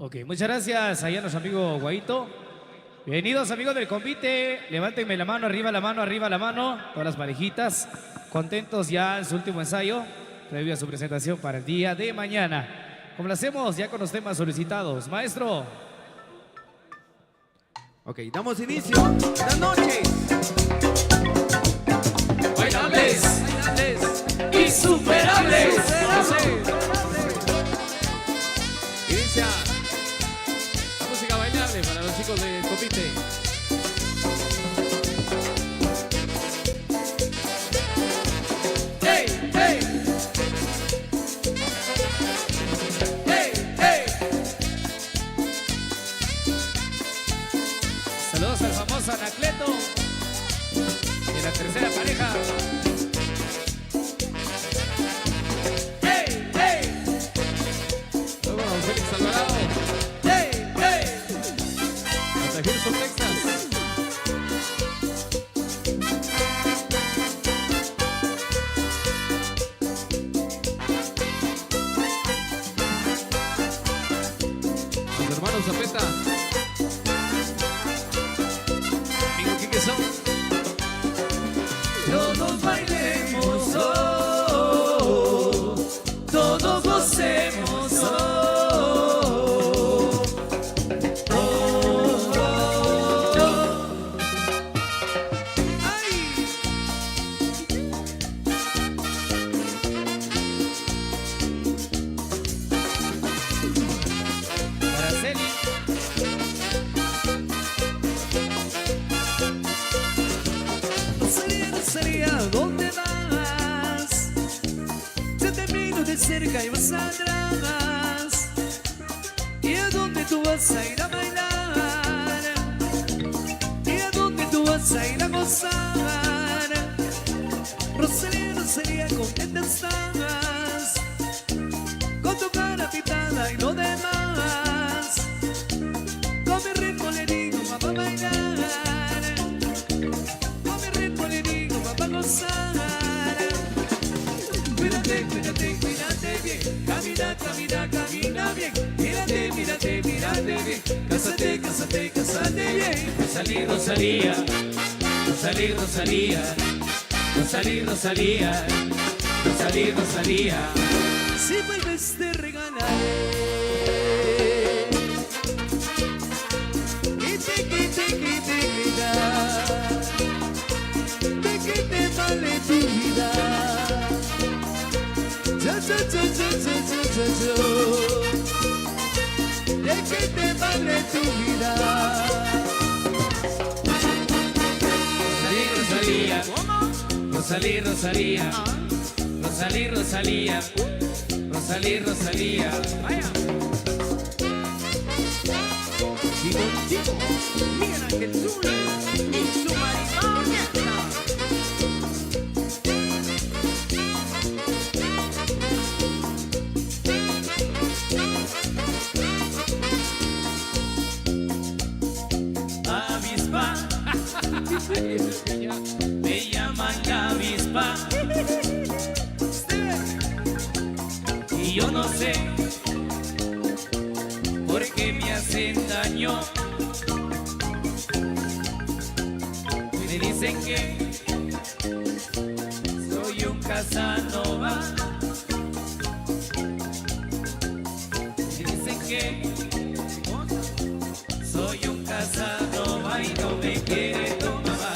Ok, muchas gracias allá a nuestro amigo Guaito. Bienvenidos amigos del convite. Levántenme la mano, arriba la mano, arriba la mano. Todas las parejitas contentos ya en su último ensayo, previo a su presentación para el día de mañana. Como lo hacemos ya con los temas solicitados. Maestro. Ok, damos inicio. Buenas noches. Bailables, insuperables. Inicia la música bailable para los chicos de Copite. Hey, hey. Hey, hey. Saludos al famoso Anacleto y la tercera pareja. Hey, hey. Luego a Félix Alvarado. Hey, hey. Hasta Houston, Texas. Los hermanos Zapeta. Amigo, ¿qué son? Todos bailemos, oh, todos gocemos, oh, oh, oh, oh. ¡Ay! Araceli. Rosalía, ¿dónde vas? Yo te miro de cerca y vas atrás. ¿Y a dónde tú vas a ir a bailar? ¿Y a dónde tú vas a ir a gozar? Rosalía, Rosalía, contenta estás con tu cara pintada y lo demás. Con mi ritmo le digo, vamos a bailar. Con mi ritmo le digo, vamos a gozar. Cuídate, cuídate, cuídate bien. Camina, camina, camina bien. Mírate, mírate, mírate bien. Cásate, cásate, cásate bien. Rosalía, Rosalía, Rosalía, Rosalía, Rosalía, Rosalía, Rosalía, Rosalía. Si vuelves te regalaré. ¿De qué te vale tu vida? ¿De qué te vale tu vida? Rosalía, Rosalía, Rosalía, Rosalía, Rosalía, Rosalía, Rosalía. Vaya. Miguel Ángel Zuli y su marido. Avispa, me llaman la avispa. Y yo no sé por qué me hacen daño. Me dicen que soy un Casanova. Me dicen que soy un Casanova y no me quiere tu mamá.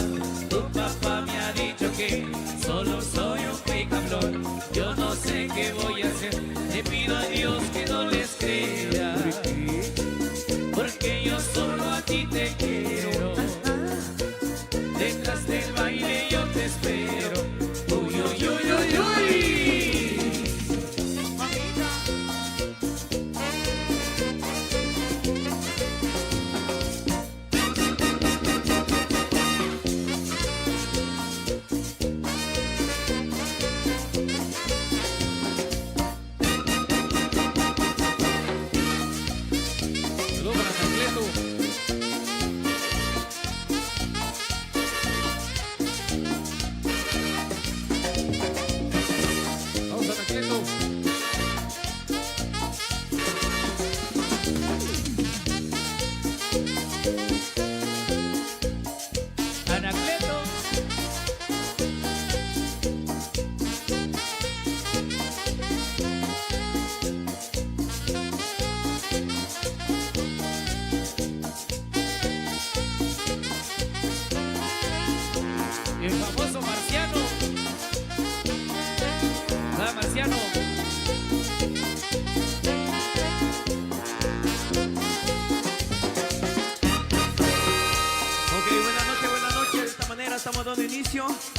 Tu papá me ha dicho que solo soy un picaflor. Yo no sé qué voy a hacer. Le pido a Dios que no les crea, porque yo solo a ti te quiero. Detrás del baile yo te espero. Uy, uy, uy, uy, uy.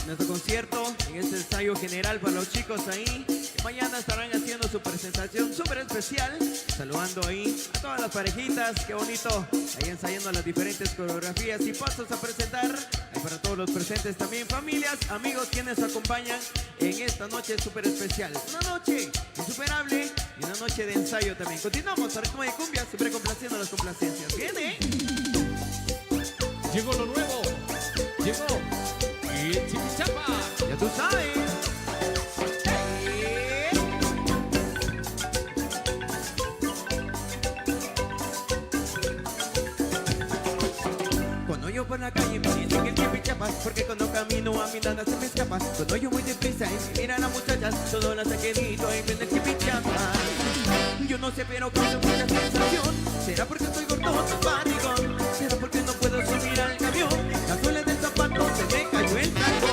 nuestro concierto, en este ensayo general para los chicos ahí, que mañana estarán haciendo su presentación súper especial, saludando ahí a todas las parejitas, qué bonito, ahí ensayando las diferentes coreografías y pasos a presentar, ahí para todos los presentes también, familias, amigos quienes acompañan en esta noche súper especial, una noche insuperable y una noche de ensayo también. Continuamos a ritmo de cumbia, siempre complaciendo las complacencias. ¡Viene! Llegó lo nuevo. Llegó el Chipichapa. Ya tú sabes. Cuando yo por la calle me dicen que el Chipichapa, porque cuando camino a mi nada se me escapa. Cuando yo voy deprisa y si miran a muchachas, todo las saquedito y ven el Chipichapa. Yo no sé, pero causa mucha sensación. ¿Será porque estoy gordo, barrigón? ¿Será porque no puedo subir al camión? La suela del zapato se me cayó el tacón.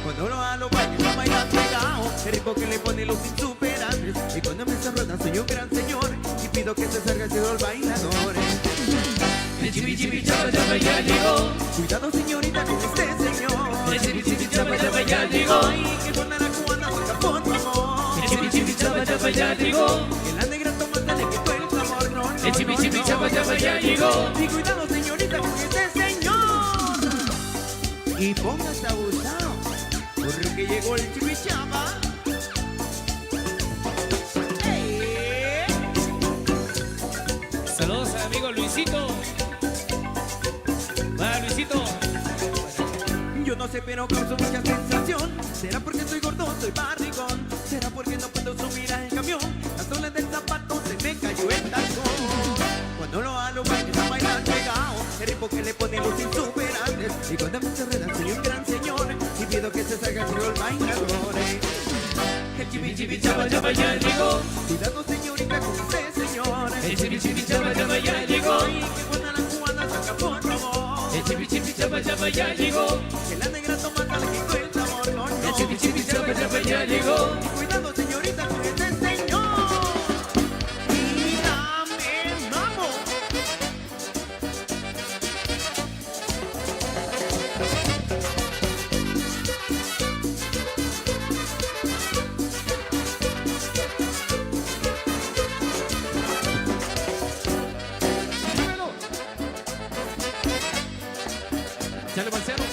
Cuando lo a lo bailan pegado, el rico que le pone los insuperables. Y cuando me rueda soy un gran señor y pido que se salga los bailadores. El Chipichapa ya llegó. Cuidado señorita con este señor. El Chipichapa ya llegó. Ay, que por la cubana saca por favor. El Chipichapa ya llegó. Que la negra tomata le quitó el sabor. No, no, El Chipichapa ya llegó. Y cuidado señorita con este señor. Y póngase abusado, porque llegó el Chipichapa. Saludos al amigo Luisito. Va, Luisito. Yo no sé, pero causo mucha sensación. ¿Será porque soy gordo, soy barrigón? ¿Será porque no puedo subir al camión? La suela del zapato se me cayó el tacón. Cuando lo a lo bailan pegado, el ritmo que le pone los insuperables. Y cuando me se rueda soy un gran señor y pido que se salga los bailadores. El Chipichapa ya llegó. Cuidado señorita con usted señor. El Chipichapa ya llegó. Ay, que buena la cubana saca por favor. El Chipichapa ya llegó. Que la negra tomata le quitó el sabor. No, no. El Chipichapa ya llegó. Cuidado señorita con este señor. Y dame vamos. Dímelo. Chale, Marciano.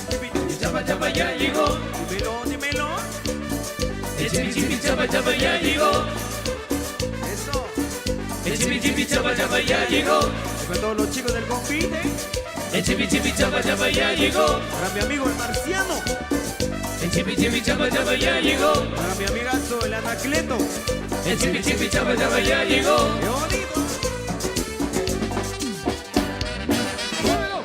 Chipichapa ya llegó. Dímelo, dímelo. El Chipichapa ya llegó. Eso. El Chipichapa ya llegó. Para todos los chicos del confite. El Chipichapa ya llegó. Para mi amigo el marciano. El Chipichapa ya llegó. Para mi amigazo el Anacleto. El Chipichapa ya llegó. ¡Qué bonito! Muévelo.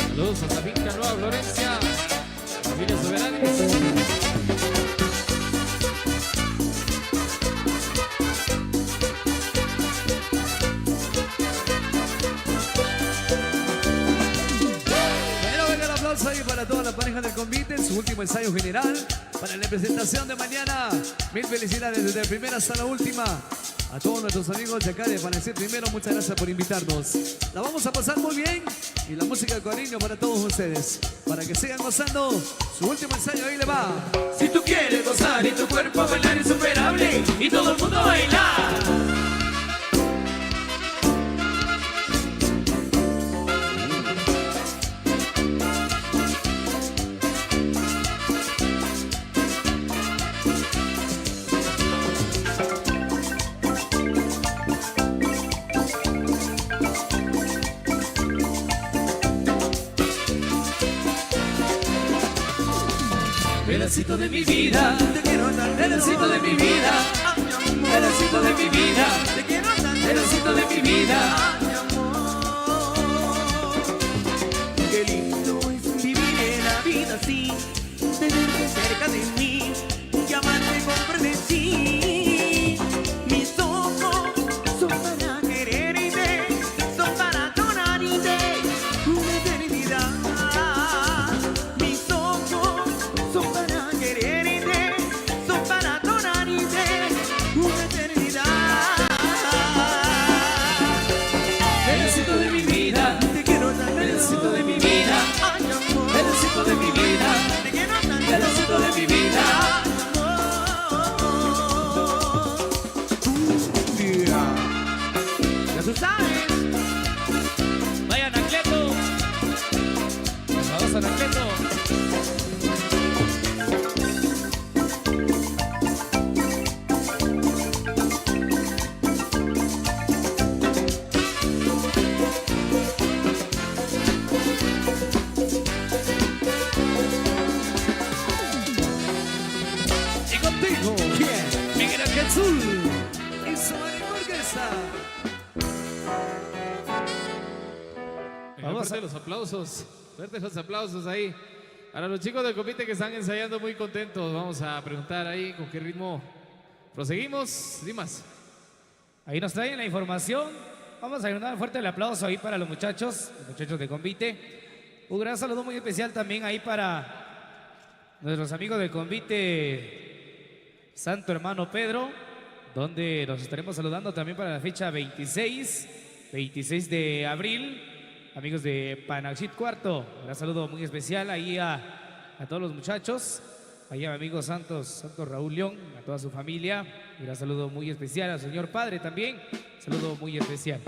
Saludos a Sabinca Nueva Florencia, familia Soberanes. Bueno, venga el aplauso ahí para toda la pareja del convite en su último ensayo general para la presentación de mañana. Mil felicidades desde la primera hasta la última. A todos nuestros amigos de acá de Panacet primero, muchas gracias por invitarnos. La vamos a pasar muy bien y la música de cariño para todos ustedes. Para que sigan gozando su último ensayo, ahí le va. Si tú quieres gozar y tu cuerpo bailar insuperable y todo el mundo bailar. Pedacito de mi vida, Te quiero dar pedacito de mi vida, pedacito de mi vida, Te quiero dar pedacito de mi vida. mi amor. Qué lindo es vivir en la vida así, tenerte cerca tú sabes. Vayan a Anacleto. Vamos a Anacleto. Y contigo, Miguel Ángel Azul y su hamburguesa. Vamos a los aplausos. Fuertes los aplausos ahí. Para los chicos del comité que están ensayando muy contentos. Vamos a preguntar ahí con qué ritmo proseguimos. Dimas. Ahí nos traen la información. Vamos a dar fuerte el aplauso ahí para los muchachos de convite. Un gran saludo muy especial también ahí para nuestros amigos del convite Santo Hermano Pedro, donde nos estaremos saludando también para la fecha 26 de abril. Amigos de Panaxit Cuarto, un gran saludo muy especial ahí a todos los muchachos. Ahí a mi amigo Santos Raúl León, a toda su familia. Un gran saludo muy especial al señor padre también. Saludo muy especial.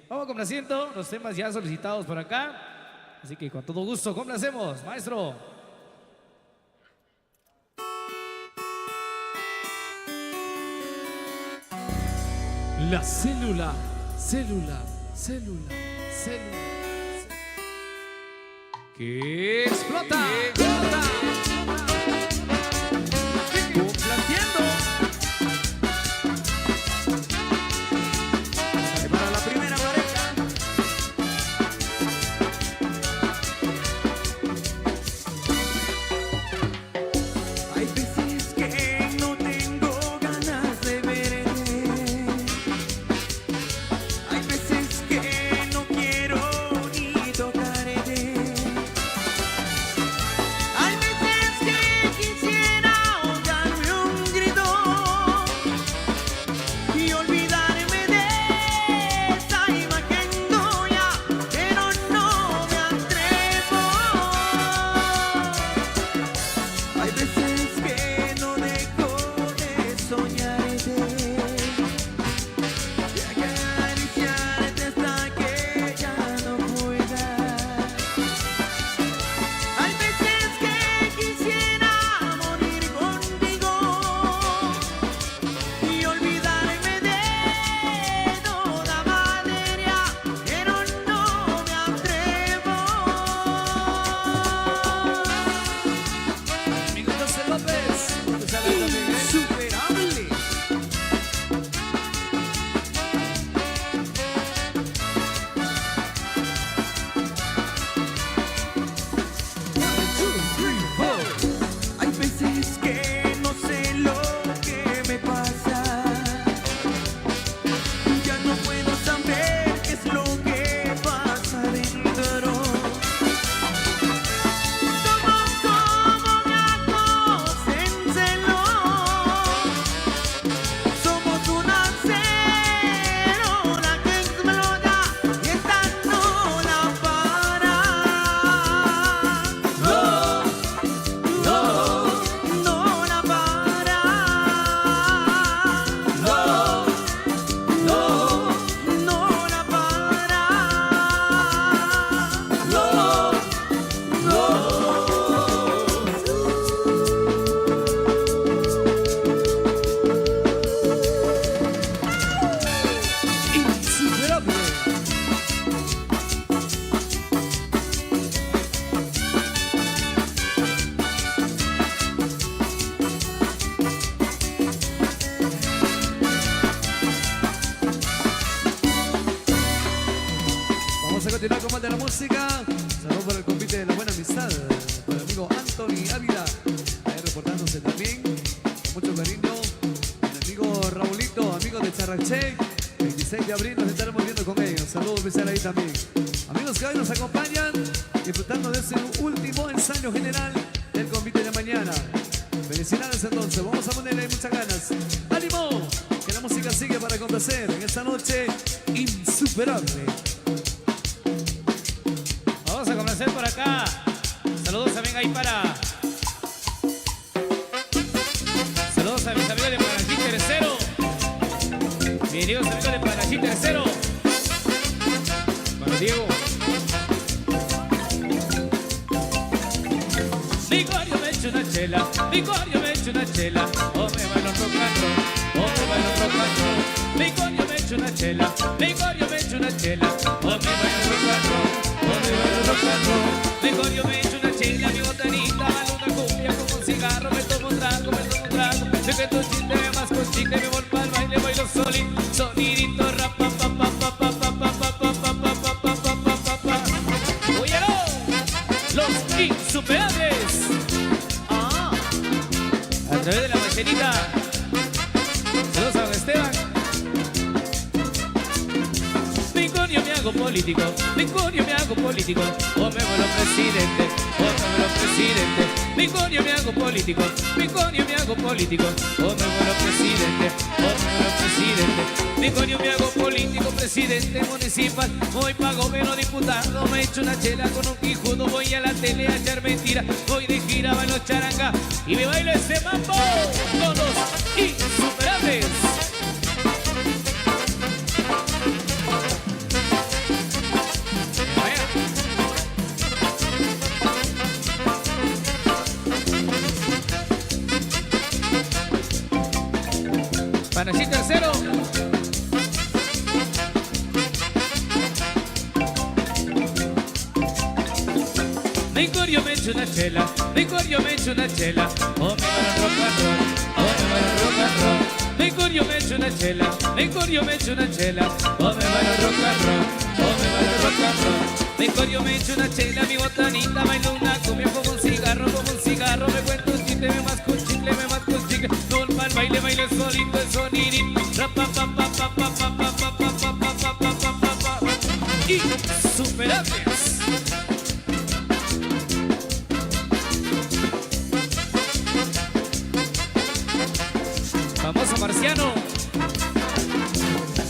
Vamos complaciendo los temas ya solicitados por acá. Así que con todo gusto complacemos, maestro. La célula. Que explota. Complaciendo. Sale para la primera pareja. Hay veces que no tengo ganas de verte. Hay veces que no quiero ni tocarte. Hay veces que quisiera ahogarme un grito y olvidarme de esa imagen tuya, pero no me atrevo. Hay veces que no dejo de soñarte y acariciarte hasta que ya no pueda. Hay veces que quisiera morir contigo y olvidarme de toda materia, pero no me atrevo. Amigo José López, ¿dónde sale también, Insuperable. Hay veces que no sé lo que me pasa. Ya no puedo saber qué es lo que pasa dentro. Somos como gatos en celo. Somos una célula que explota y esta no la para. No la para. No la insuperable. Vamos a continuar con más de la música. Saludos para el convite de la buena amistad, para el amigo Anthony Ávila, ahí reportándose también, con mucho cariño. El amigo Raulito, amigo de Charraché, 26 de abril nos estaremos viendo con ellos. Saludos especial ahí también. Amigos que hoy nos acompañan, disfrutando de este último ensayo general del convite de mañana. Felicidades entonces, vamos a ponerle muchas ganas. ¡Ánimo! Que la música sigue para complacer en esta noche insuperable. Vamos a complacer por acá. Saludos también ahí para. Saludos a mis amigos de Panaxit Tercero. Bienvenidos amigos de Panaxit Tercero. Diego. Mi coño me echa una chela, mi coño me echa una chela, o me bailo rock and roll, o me bailo rock and roll. Mi coño me echa una chela, mi coño me echa una chela, o me bailo rock and roll, o me bailo rock and roll. Mi coño me echa una chela, mi botanita, bailo una cumbia como un cigarro, me tomo un trago, me tomo un trago. Me meto un chiste, me más con chiste, me voy pa'l baile, bailo solito, sonidito, rap, pa, pa, pa, pa, pa, pa, pa, pa, pa, pa, pa, pa, pa, pa, pa, pa. ¡Óyelo! Los insuperables. A través de la machinita. Saludos a don Esteban. Mi coño me hago político, mi coño me hago político, o me vuelvo presidente, o me vuelvo presidente. Mi coño me hago político, mi coño me hago político, o me vuelvo presidente, o me vuelvo presidente. Mi coño me hago político, presidente municipal, voy pa' gobierno diputado, me echo una chela con un quijudo, voy a la tele a echar mentira, voy de gira, bailo charanga y me bailo ese mambo con los insuperables. Panachín tercero. Mi coño me echa una chela, mi coño me echa una chela, o me va a rock and roll, o me va a rock and roll. Mi coño me echa una chela, mi coño me echa una chela, o me va a rock and roll, o me va a rock and roll. Mi coño me echa una chela, mi botanita, bailo una cumbia como un cigarro, me cuento un chiste, me masco un chicle, me masco un chicle. No pa'l baile, baile solito, el sonidito, rap, pa, pa, pa, pa, pa, pa, pa, pa, pa, pa, pa, pa, pa, pa, pa, pa. Insuperables. Famoso marciano.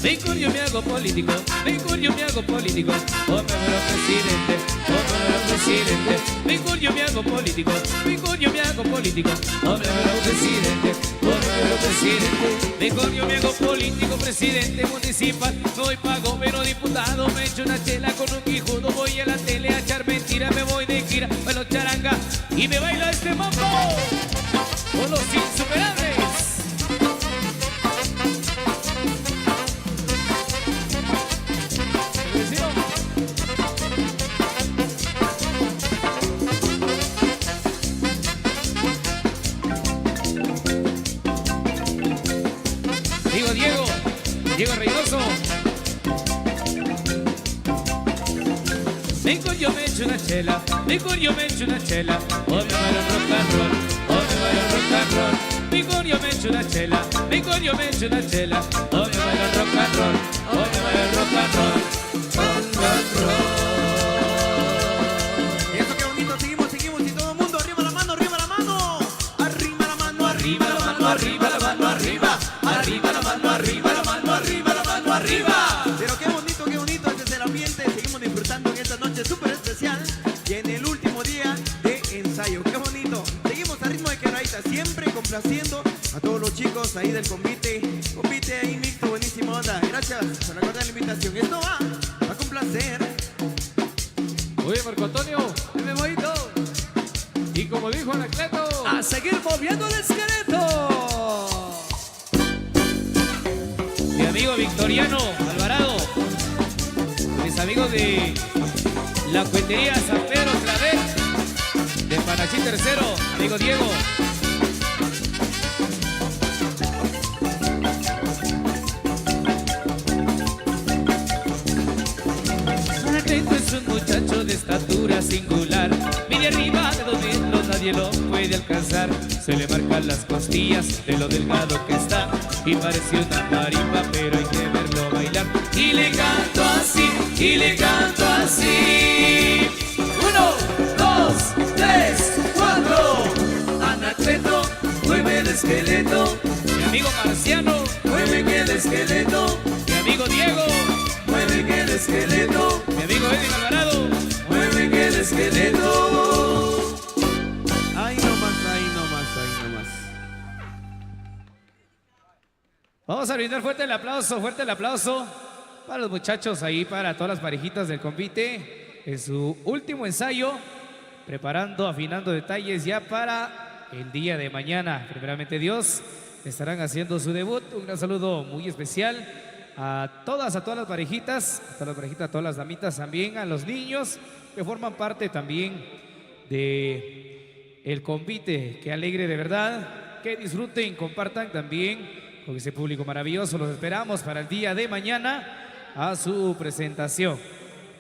Mi coño me hago político, mi coño me hago político, o me vuelvo presidente, o me vuelvo presidente. Mi coño me hago político, mi coño me hago político, o me vuelvo presidente, o me vuelvo presidente. Mi coño me hago político, presidente municipal, voy pa' gobierno diputado, me echo una chela con un quijudo, voy a la tele a echar mentira, me voy de gira, bailo charanga y me bailo este mambo con los insuperables. Diego Reynoso. Mi coño me echa una chela, mi coño me echa una chela, o me bailo rock and roll, o me bailo rock and roll. Mi coño me echa una chela, mi coño me echa una chela, o me bailo rock and roll, o me bailo rock and roll, rock and roll. Eso qué bonito, seguimos y todo el mundo arriba la mano, arriba la mano, arriba la mano, Arriba la mano, arriba la mano, arriba. Arriba la mano, arriba la mano, arriba la mano, arriba. Pero qué bonito, este es el ambiente. Seguimos disfrutando en esta noche súper especial y en el último día de ensayo. Qué bonito. Seguimos a ritmo de quebradita, siempre complaciendo a todos los chicos ahí del convite. Convite ahí mixto, buenísima onda. Gracias por acordar la invitación. Esto va a complacer. Oye, Marco Antonio, el memorito. Y como dijo Anacleto, A seguir moviendo el esqueleto. mi amigo Victoriano Alvarado, mis amigos de la cuentería San Pedro Clavel, de Panachín tercero, amigo Diego. Anacleto es un muchacho de estatura singular, mide arriba de 2 metros, nadie lo puede alcanzar. Se le marcan las costillas de lo delgado que está y parece una marimba, pero hay que verlo bailar. Y le canto así, y le canto así. 1, 2, 3, 4. Anacleto, mueve el esqueleto. Mi amigo Marciano, mueve el esqueleto. Mi amigo Diego, mueve el esqueleto. Mi amigo Edwin Alvarado, mueve el esqueleto. Ahí nomás, ahí nomás, ahí nomás. Vamos a brindar fuerte el aplauso, fuerte el aplauso. para los muchachos ahí, para todas las parejitas del convite, en su último ensayo, preparando, afinando detalles ya para el día de mañana. Primeramente Dios, estarán haciendo su debut. Un gran saludo muy especial a todas las parejitas, a todas las damitas también, a los niños que forman parte también de el convite. Qué alegre de verdad, que disfruten, compartan también con ese público maravilloso. Los esperamos para el día de mañana a su presentación.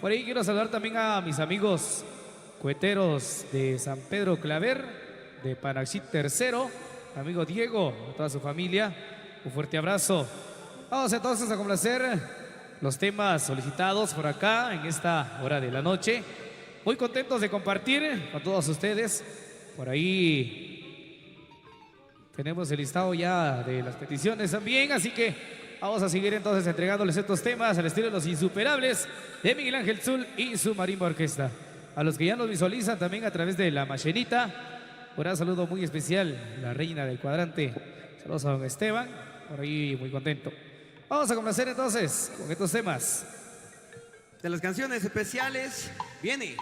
Por ahí quiero saludar también a mis amigos coheteros de San Pedro Claver, de Panaxit Tercero, amigo Diego, a toda su familia, un fuerte abrazo. Vamos entonces a complacer los temas solicitados por acá en esta hora de la noche. Muy contentos de compartir con todos ustedes. Por ahí tenemos el listado ya de las peticiones también, así que vamos a seguir entonces entregándoles estos temas al estilo de Los Insuperables de Miguel Ángel Zul y su Marimba Orquesta. A los que ya nos visualizan también a través de la machenita, un gran saludo muy especial, la reina del cuadrante. Saludos a don Esteban, por ahí muy contento. Vamos a complacer entonces con estos temas. De las canciones especiales, viene.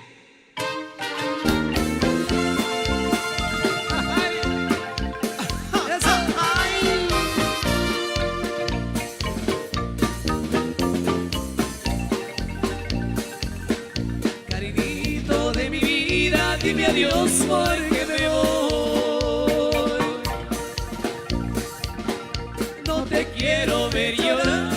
Carinito de mi vida, dime adiós porque me voy. No te quiero ver llorar.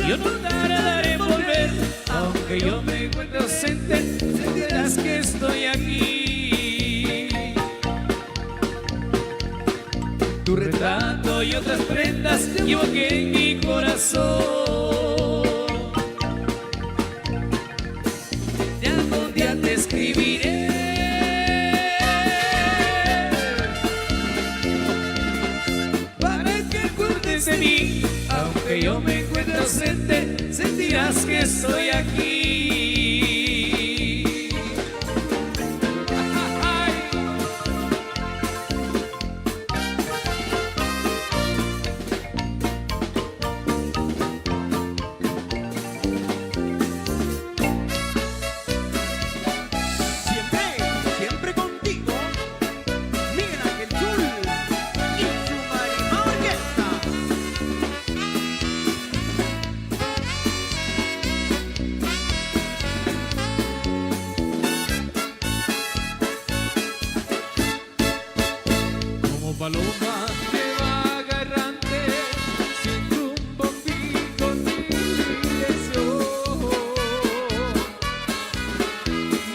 Yo no tardaré en volver, aunque yo me encuentre ausente, sentirás que estoy aquí. Tu retrato y otras prendas llevo aquí en mi corazón. De algún día te escribiré para que acuerdes de mí. Aunque yo me encuentre ausente, sentirás que estoy aquí. Siempre contigo, Miguel Ángel Zul y su Marimba Orquesta. Como paloma que va errante, sin rumbo fijo ni dirección.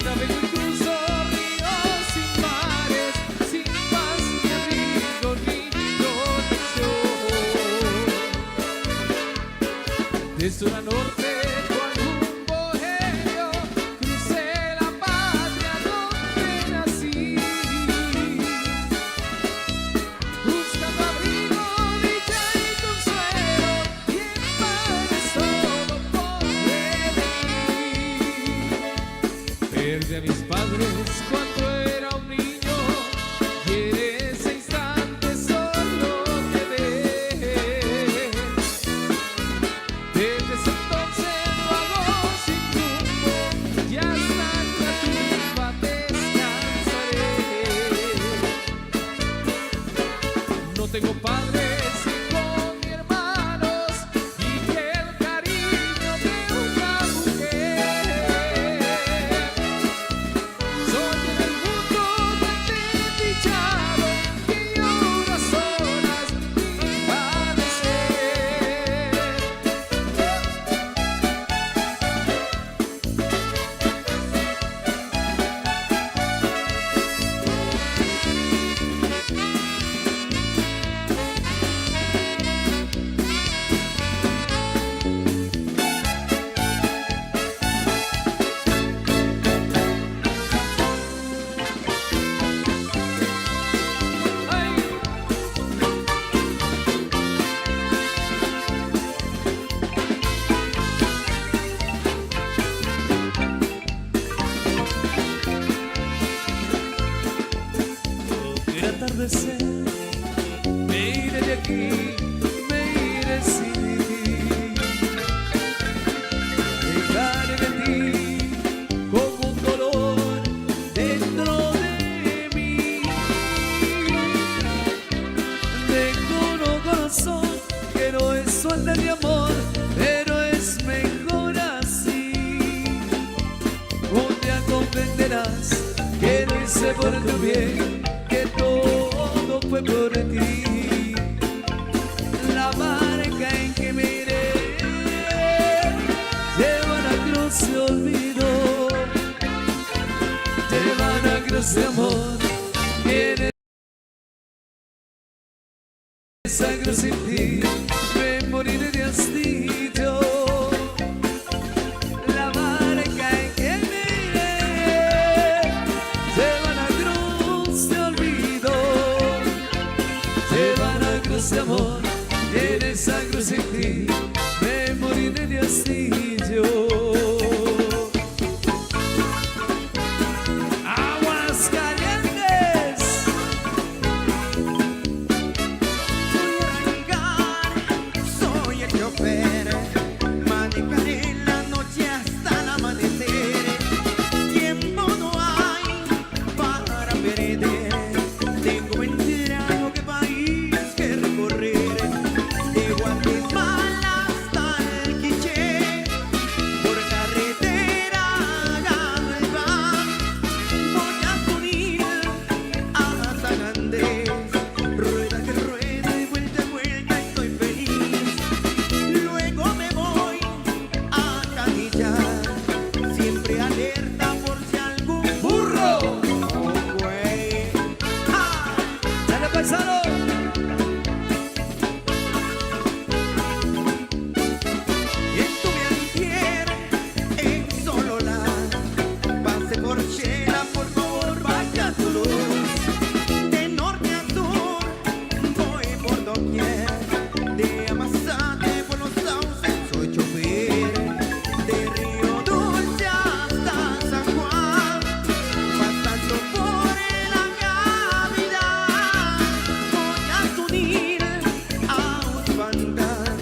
Navego y cruzo ríos sin mares, sin paz ni abrigo ni protección. De sur a norte, cual un bohemio, crucé la patria donde nací. Buscando abrigo, dicha y consuelo, y en paz todo podré venir. Perdí a mis padres cuando era un niño, y en ese instante solo quedé. Desde ese entonces me iré sin ti. Dejar de ti como un dolor dentro de mí. Descubro corazón que no es suerte de amor, pero es mejor así. Un día comprenderás que lo hice por tu bien, que todo fue por ti. La marca en que miré lleva la cruz de olvido, lleva la cruz de amor. Tiene esa cruz sin ti, me moriré de hastío. La marca en que miré lleva la cruz de olvido, lleva la cruz de amor. En esa cruz sin ti, me moriré de hastío. Aguas calientes. Voy a arrancar, soy el chofer, manejaré la noche hasta el amanecer. Tiempo no hay para perder, tengo 20 años que país que recorrer. De Guatemala hasta el Quiché, por carretera gano el van. Voy a subir a San Andrés, rueda que rueda y vuelta estoy feliz. Luego me voy a Canillar, siempre alerta por si algún burro o güey. Dale paisano. Estuve antier en Sololá, pasé por Shela, por favor vaya tu luz. De norte a sur voy por doquier, de Amazate por los sauces soy chofer. De Río Dulce hasta San Juan, pasando por la cavidad, voy a unir a Usbandar,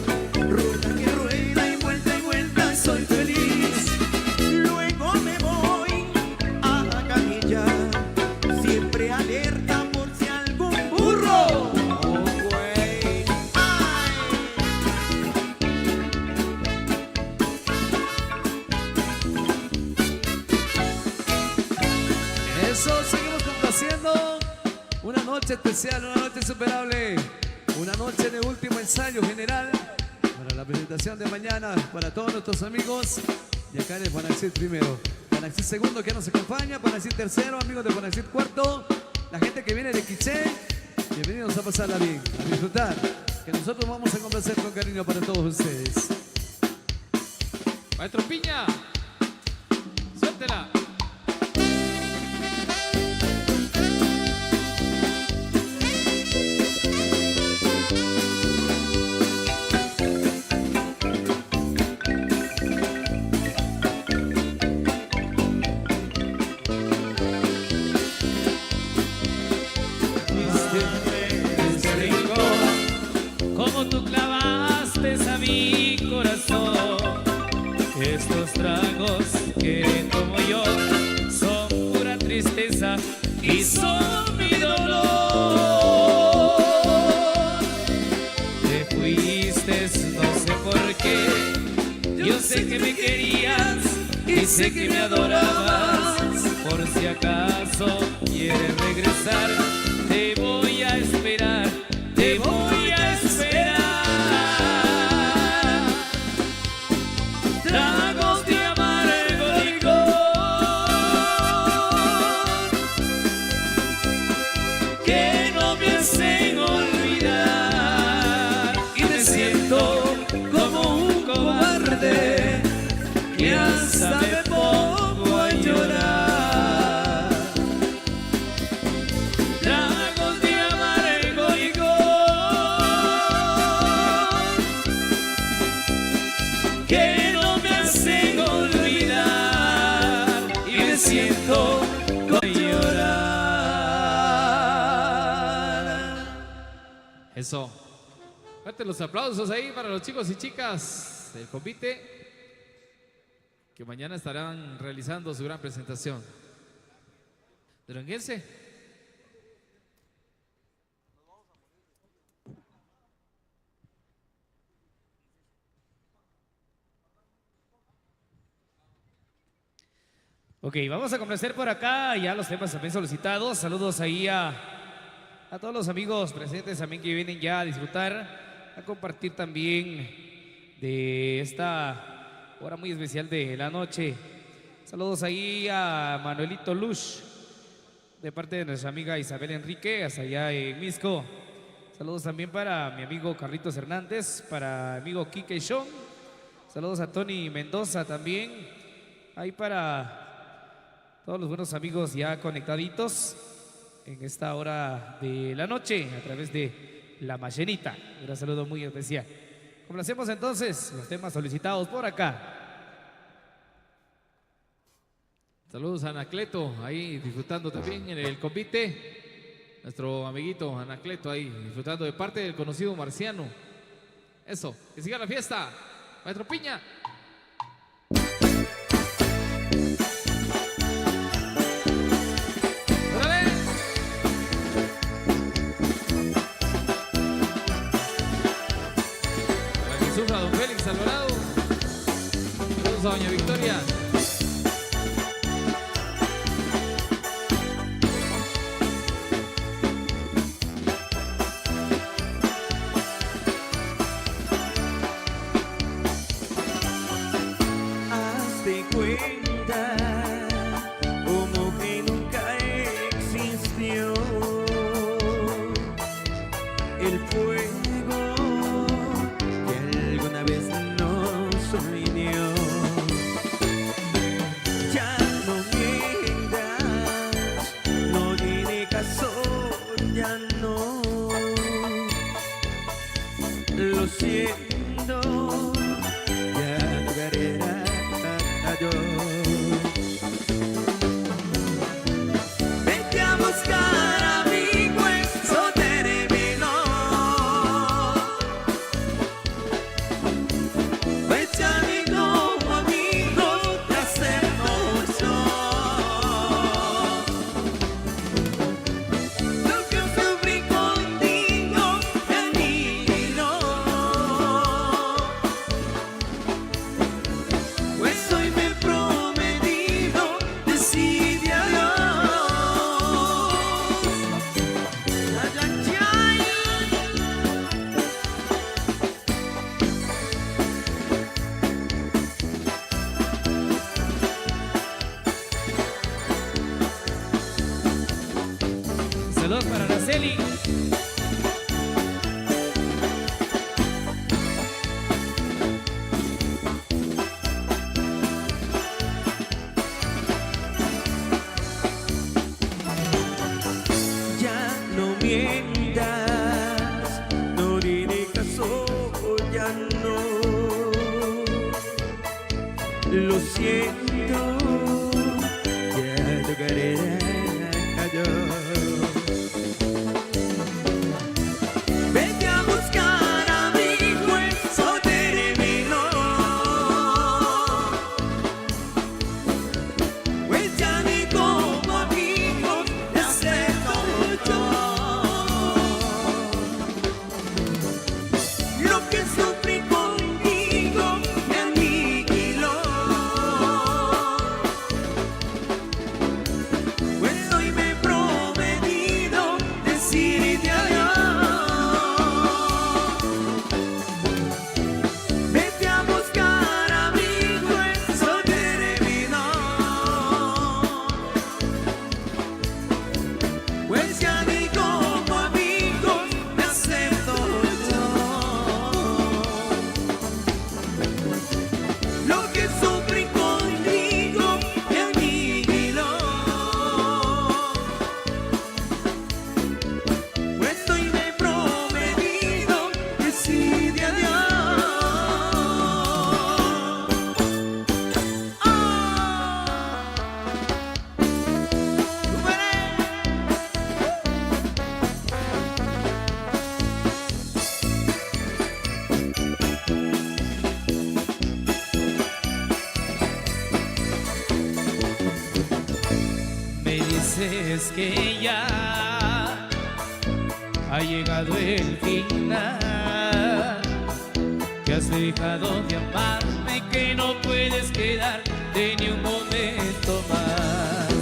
rueda que rueda y vuelta soy feliz. Luego me voy a Canillar, siempre alerta por si algún burro o güey. Eso, seguimos complaciendo. Una noche especial, una noche insuperable. Una noche de último ensayo general para la presentación de mañana para todos nuestros amigos. Y acá en el Panaxit primero, Panaxit segundo que nos acompaña, Panaxit tercero, amigos de Panaxit cuarto, la gente que viene de Quiché, bienvenidos a pasarla bien, a disfrutar, que nosotros vamos a complacer con cariño para todos ustedes. Maestro Piña, suéltela. Ese rincón, como tú clavaste a mi corazón. Estos tragos que tomo yo son pura tristeza y son mi dolor. Te fuiste, no sé por qué. Yo sé que me querías y sé que me adorabas. Por si acaso quieres regresar, te voy a esperar, te voy a esperar. Tragos de amargo licor que no me hacen olvidar. Y me siento como un cobarde que hasta me pongo a llorar. Tragos de amargo licor que no me hacen olvidar. Y me siento como a llorar. Eso. Fuertes los aplausos ahí para los chicos y chicas del convite que mañana estarán realizando su gran presentación. Duranguense. Ok, vamos a complacer por acá ya los temas también solicitados. Saludos ahí a todos los amigos presentes también que vienen ya a disfrutar, a compartir también de esta hora muy especial de la noche. Saludos ahí a Manuelito Lush, de parte de nuestra amiga Isabel Enrique, hasta allá en Misco. Saludos también para mi amigo Carlitos Hernández, para mi amigo Quique Shon. Saludos a Tony Mendoza también. Ahí para todos los buenos amigos ya conectaditos en esta hora de la noche a través de La Machenita. Un saludo muy especial. Complacemos entonces los temas solicitados por acá. Saludos a Anacleto, ahí disfrutando también en el convite. Nuestro amiguito Anacleto ahí disfrutando de parte del conocido Marciano. Eso, que siga la fiesta. Maestro Piña. ¡Órale! Para que sufra don Félix Alvarado. Saludos a doña Victoria. Hazte cuenta como que nunca existió el fuego que alguna vez nos unió. Ya no mientas, no tiene caso, ya no. Lo siento, ya tu carrera adiós. Vete a buscar amigo, eso terminó. Vete a mí como amigo, te hacemos yo. Lo que sufrí contigo me aniquiló. Pues hoy me he prometido decide adiós. Ay, ay, ay. Saludos para Araceli. Ya no mientas, no diré caso, ya no. Lo siento, ya tu carrera adiós. Vete a buscar amigo, eso terminó. Pues ya ni como amigo te acepto yo. Lo que sufrí contigo me aniquiló. sabes que ya ha llegado el final, que has dejado de amarme, que no puedes quedarte ni un momento más.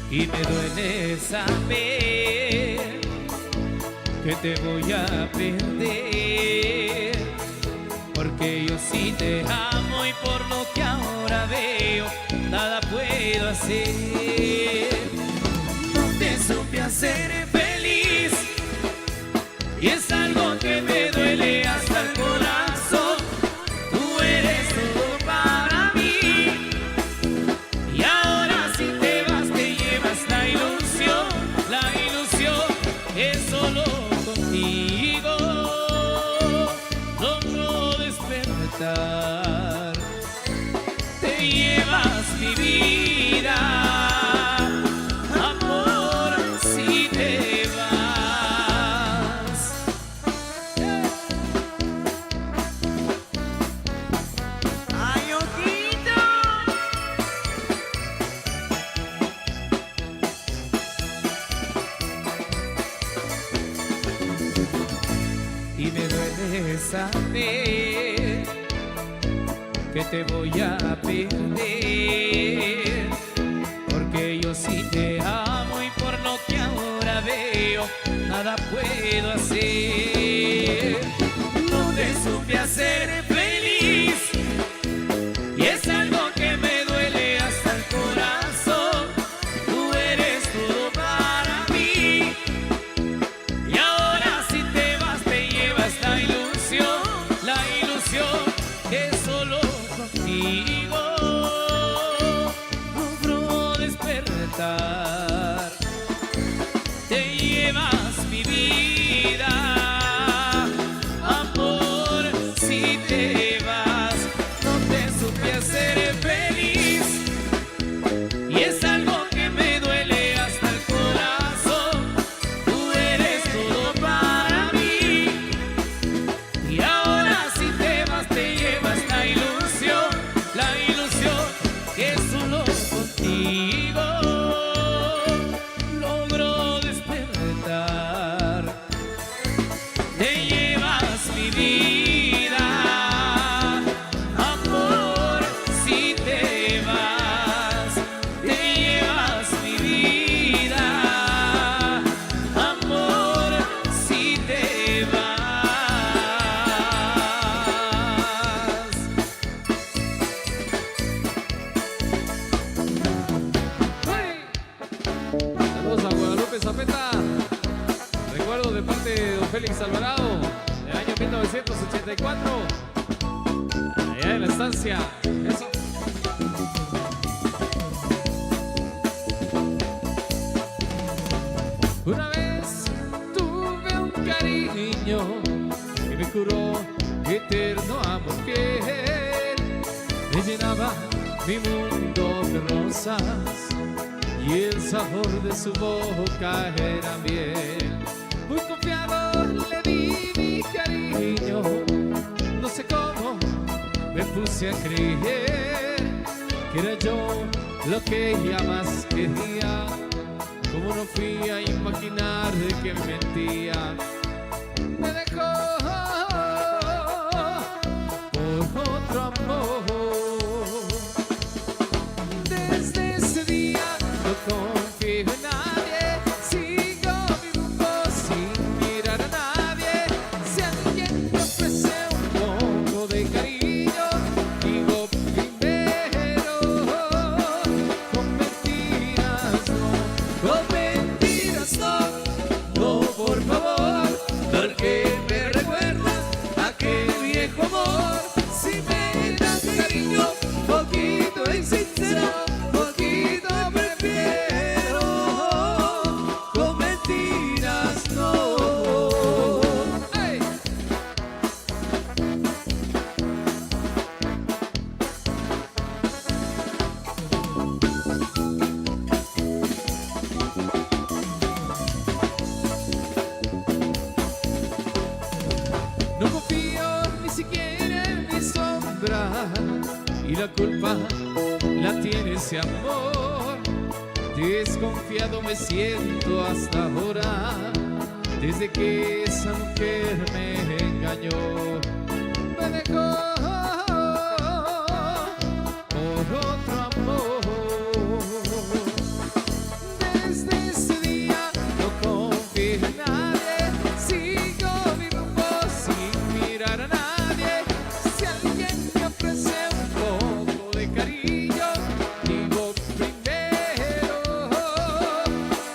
Y me duele saber que te voy a perder, porque yo sí te amo y por lo que ahora veo nada puedo hacer. No te supe hacer feliz y es algo que me duele hasta el corazón. Tú eres todo para mí y ahora si te vas te llevas la ilusión es solo contigo. Logro despertar, te llevas mi vida, amor, si te vas. ¡Ay, ojito! Y me duele saber que te voy a perder, porque yo sí te amo y por lo que ahora veo nada puedo hacer. No te supe hacer feliz y es algo que me duele hasta el corazón. Tú eres todo para mí y ahora si te vas te llevas la ilusión que solo contigo logro despertar. Te llevas mi vida, amor, si te vas. No te supe hacer feliz y es algo que me duele hasta el corazón. Tú eres todo para mí y ahora si te vas te llevas la ilusión que solo contigo logro despertar. Te llevas mi vida, amor, si te vas. Te llevas mi vida, amor, si te vas. Saludos a Guadalupe Zapeta. Recuerdo de parte de don Félix Alvarado del año 1984. Allá en la estancia. Eso. Una vez tuve un cariño que me curó eterno amor, que me llenaba mi mundo de rosas y el sabor de su boca era miel. Muy confiado le di mi cariño, no sé cómo me puse a creer que era yo lo que ella más quería. Como no fui a imaginar de que me mentía, me dejó por otro amor. Desde ese día no confío en nadie, sigo mi rumbo sin mirar a nadie. Si alguien me ofrece un poco de cariño, digo primero, con mentiras no, con mentiras no, no, por favor, porque me recuerda a aquel viejo amor. Si me das cariño, poquito y sincero, poquito prefiero, con mentiras no. ¡Ay! No confío ni siquiera en mi sombra y la culpa la tiene ese amor. Desconfiado me siento hasta ahora, desde que esa mujer me engañó, me dejó por otro amor. Desde ese día no confío en nadie, sigo mi rumbo sin mirar a nadie. Si alguien me ofrece un poco de cariño, digo primero,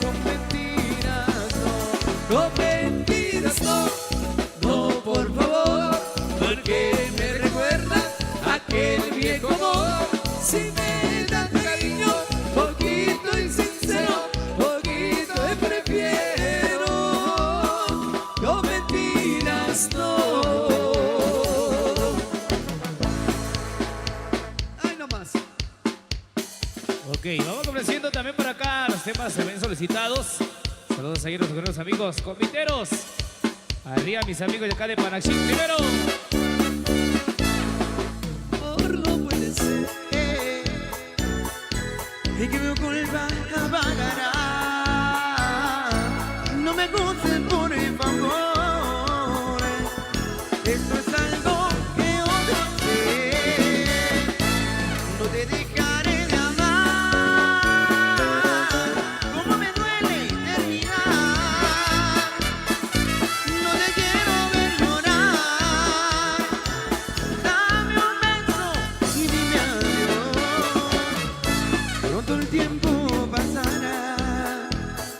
con mentiras no, Con mentiras no, no por favor, porque me recuerda aquel viejo amor. Si me dan cariño, poquito y sincero, poquito te prefiero. Con mentiras no. Ay, no más. Ok, vamos complaciendo también por acá. Los temas se ven solicitados. Saludos ahí a los queridos amigos conviteros. Arriba mis amigos de acá de Panaxín primero. Por no puede ser Y que mi culpa pagará. No me juzgues por favor. Esto es algo que odio hacer. No te dejaré de amar. Como me duele terminar. No te quiero ver llorar. Dame un beso y dime adiós. Pronto el tiempo pasará.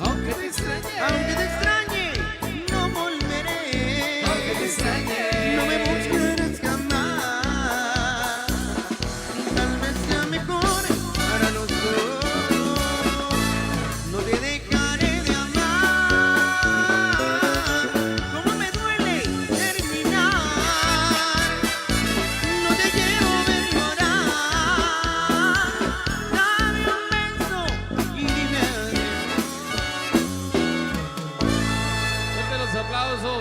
aunque te extrañe, Aunque te extrañe, no volveré. aunque te extrañe, No me buscarás jamás. Tal vez sea mejor para los dos. No te dejaré de amar. Como me duele terminar. No te quiero ver llorar. Dame un beso y dime adiós.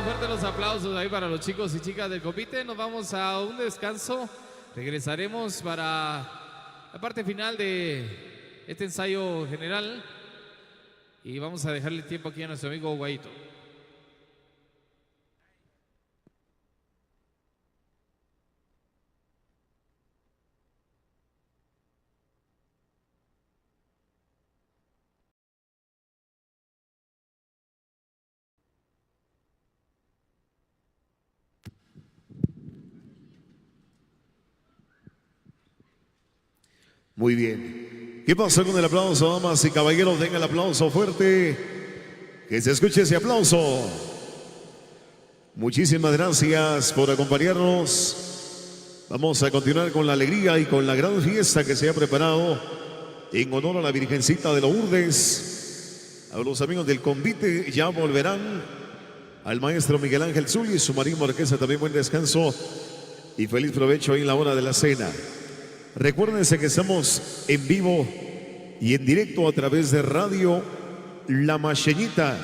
fuerte los aplausos ahí para los chicos y chicas del convite. Nos vamos a un descanso. Regresaremos para la parte final de este ensayo general. Y vamos a dejarle tiempo aquí a nuestro amigo Guayito. Muy bien. ¿Qué pasa con el aplauso, damas y caballeros? Venga el aplauso fuerte. Que se escuche ese aplauso. Muchísimas gracias por acompañarnos. Vamos a continuar con la alegría y con la gran fiesta que se ha preparado en honor a la Virgencita de Lourdes. A los amigos del convite ya volverán. Al maestro Miguel Ángel Zuli y su marín orquesta también buen descanso y feliz provecho ahí en la hora de la cena. Recuérdense que estamos en vivo y en directo a través de Radio La Macheñita,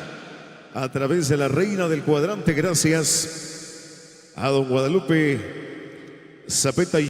a través de la Reina del Cuadrante. Gracias a don Guadalupe Zapeta.